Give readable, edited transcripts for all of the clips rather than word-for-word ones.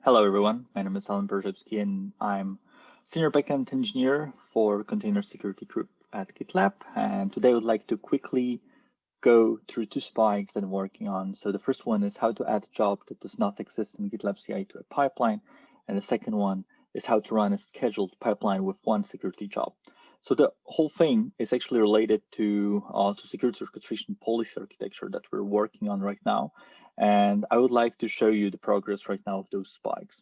Hello, everyone. My name is Alan Berzhevsky, and I'm Senior Backend Engineer for Container Security Group at GitLab. And today I would like to quickly go through two spikes that I'm working on. So the first one is how to add a job that does not exist in GitLab CI to a pipeline. And the second one is how to run a scheduled pipeline with one security job. So the whole thing is actually related to security orchestration policy architecture that we're working on right now. And I would like to show you the progress right now of those spikes.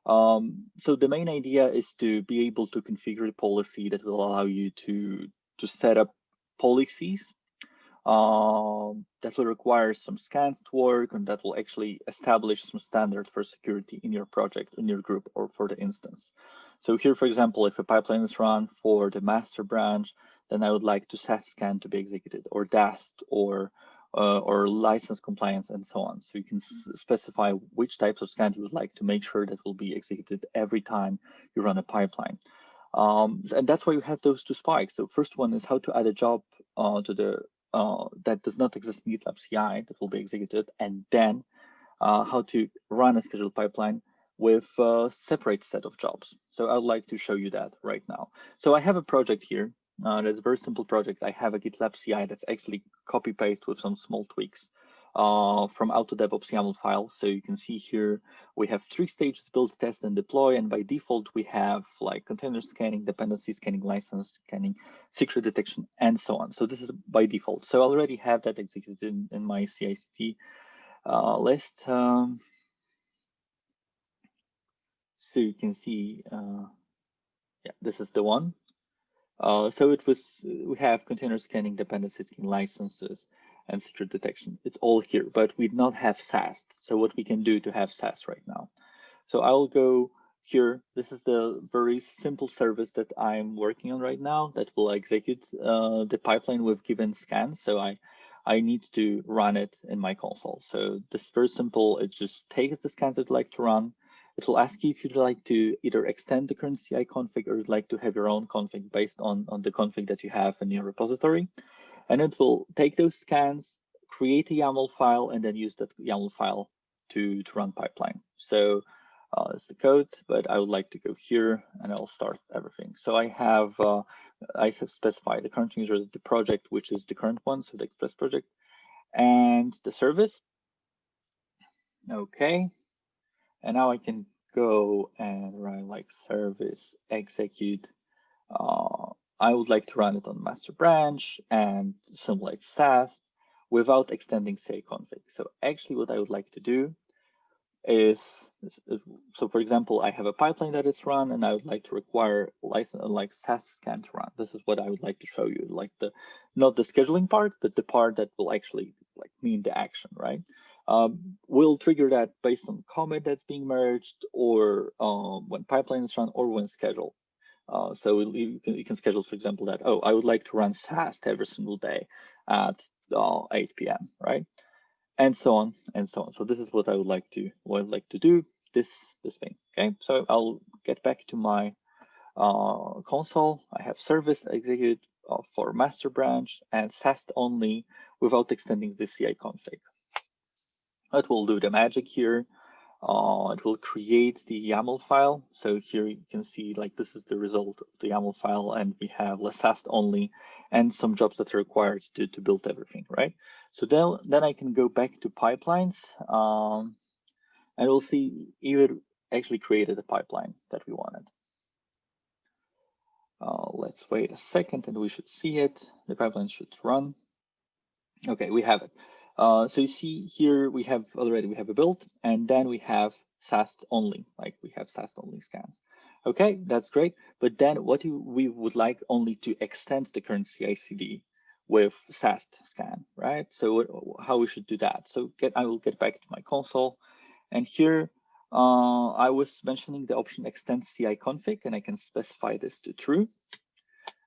So the main idea is to be able to configure a policy that will allow you to set up policies that will require some scans to work, and that will actually establish some standard for security in your project, in your group, or for the instance. So here, for example, if a pipeline is run for the master branch, then I would like to SAST scan to be executed, or DAST, or license compliance, and so on. So you can specify which types of scans you would like to make sure that will be executed every time you run a pipeline. And that's why you have those two spikes. So first one is how to add a job to the that does not exist in GitLab CI that will be executed, and then how to run a scheduled pipeline with a separate set of jobs. So I would like to show you that right now. So I have a project here. That's a very simple project. I have a GitLab CI that's actually copy-paste with some small tweaks from AutoDevOps YAML file. So you can see here we have 3 stages: build, test, and deploy. And by default, we have like container scanning, dependency scanning, license scanning, secret detection, and so on. So this is by default. So I already have that executed in my CI/CD list. So you can see, yeah, this is the one. So we have container scanning, dependency scanning, licenses, and secret detection. It's all here, but we do not have SAST. So what we can do to have SAST right now. So I'll go here. This is the very simple service that I'm working on right now that will execute the pipeline with given scans. So I need to run it in my console. So this is very simple. It just takes the scans that I'd like to run. It will ask you if you'd like to either extend the current CI config or you'd like to have your own config based on the config that you have in your repository. And it will take those scans, create a YAML file, and then use that YAML file to run pipeline. So it's the code, but I would like to go here and I'll start everything. So I have specified the current user, the project, which is the current one, so the Express project, and the service. Okay. And now I can go and run like service execute. I would like to run it on master branch and simulate SAST without extending CI config. So actually what I would like to do is, so for example, I have a pipeline that is run and I would like to require license like SAST scan to run. This is what I would like to show you, like not the scheduling part, but the part that will actually like mean the action, right? We'll trigger that based on commit that's being merged, or when pipeline is run, or when scheduled. So you can schedule, for example, that, oh, I would like to run SAST every single day at 8 p.m., right? And so on and so on. So this is what I would like to do, this thing, okay? So I'll get back to my console. I have service execute for master branch and SAST only without extending the CI config. It will do the magic here. It will create the YAML file. So here you can see like this is the result of the YAML file, and we have SAST only and some jobs that are required to build everything, right? So then I can go back to pipelines and we'll see if it actually created a pipeline that we wanted. Let's wait a second and we should see it. The pipeline should run. Okay, we have it. So you see here we have a build, and then we have SAST only, like we have SAST only scans. Okay, that's great. But then what we would like only to extend the current CI/CD with SAST scan, right? So how we should do that? So I will get back to my console, and here I was mentioning the option extend CI config, and I can specify this to true.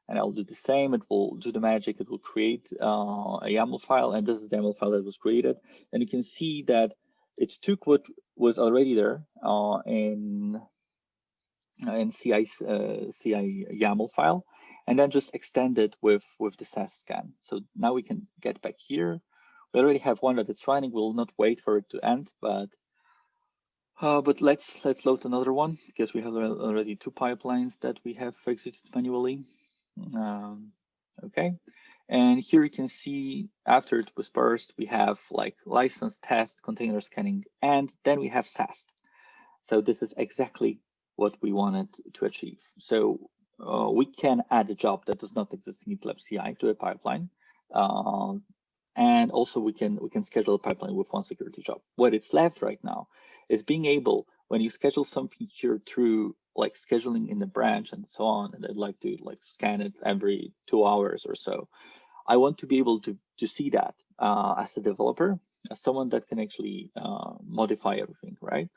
And I'll do the same. It will do the magic. It will create a YAML file, and this is the YAML file that was created. And you can see that it took what was already there in CI YAML file, and then just extended with the SAST scan. So now we can get back here. We already have one that is running. We'll not wait for it to end, but But let's load another one because we have already 2 pipelines that we have executed manually. Okay, and here you can see after it was parsed, we have like license, test, container scanning, and then we have SAST. So this is exactly what we wanted to achieve. So we can add a job that does not exist in GitLab CI to a pipeline. And also we can schedule a pipeline with one security job. What is left right now is being able, when you schedule something here through like scheduling in the branch and so on, and I'd like to like scan it every 2 hours or so, I want to be able to see that as a developer, as someone that can actually modify everything, right?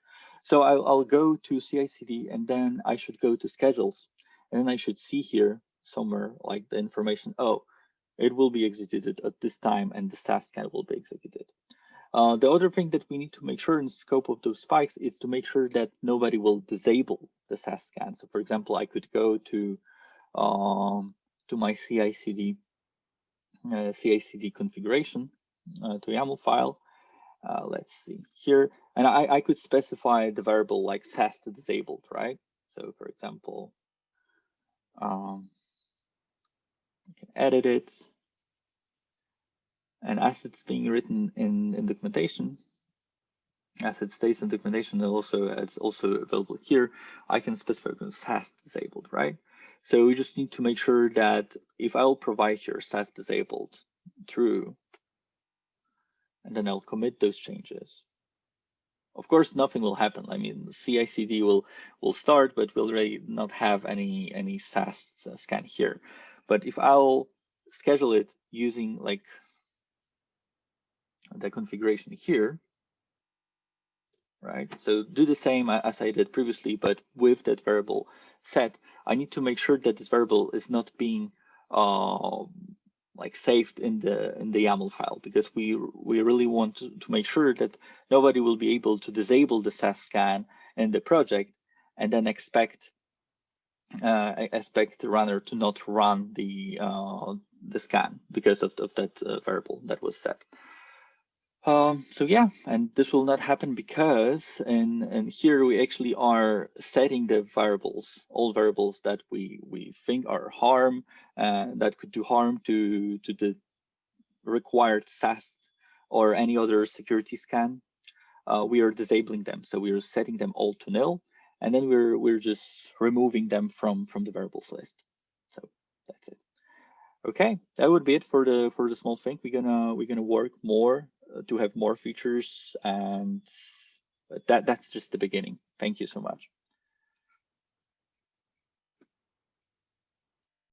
So I'll go to CI/CD, and then I should go to schedules, and then I should see here somewhere like the information. Oh, it will be executed at this time, and the SAST scan will be executed. The other thing that we need to make sure in the scope of those spikes is to make sure that nobody will disable the SAST scan. So, for example, I could go to my CI/CD configuration to YAML file. Let's see here, and I could specify the variable like SAST disabled, right? So, for example, you can edit it. And as it's being written in documentation, as it stays in documentation, and also it's also available here, I can specify SAST disabled, right? So we just need to make sure that if I'll provide here SAST disabled true, and then I'll commit those changes. Of course, nothing will happen. I mean, CI/CD will start, but we'll really not have any SAST scan here. But if I'll schedule it using like the configuration here, right? So do the same as I did previously, but with that variable set, I need to make sure that this variable is not being like saved in the YAML file, because we really want to make sure that nobody will be able to disable the SAST scan in the project and then expect the runner to not run the scan because of that variable that was set. So yeah, and this will not happen because and here we actually are setting the variables, all variables that we think are harm, that could do harm to the required SAST or any other security scan. We are disabling them, so we are setting them all to nil, and then we're just removing them from the variables list. So that's it. Okay, that would be it for the small thing. We're gonna work more to have more features, and that's just the beginning. Thank you so much.